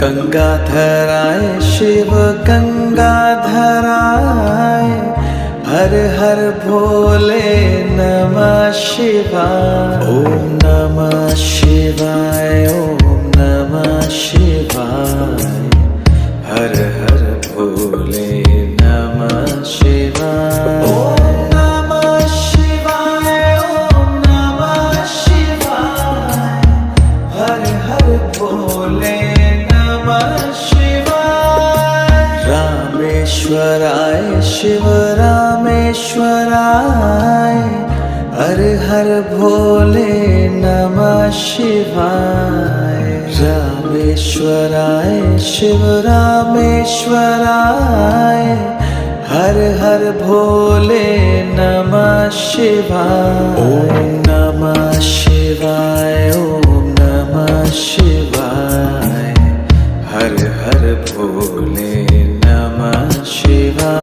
गंगाधराय शिव गंगाधराय, हर हर भोले नमः शिवाय। ओम नमः शिवाय, ओम नमः शिवाय, हर हर भोले नमः शिवाय। ओम नमः शिवाय, ओम नमः शिवाय, हर हर भोले नमः शिवाय। रामेश्वराय शिव रामेश्वराय, हर हर भोले नमः शिवाय। रामेश्वराय शिव रामेश्वराय, हर हर भोले नमः शिवाय। ओम नमः शिवाय, ओम नमः शिवाय, हर हर भोले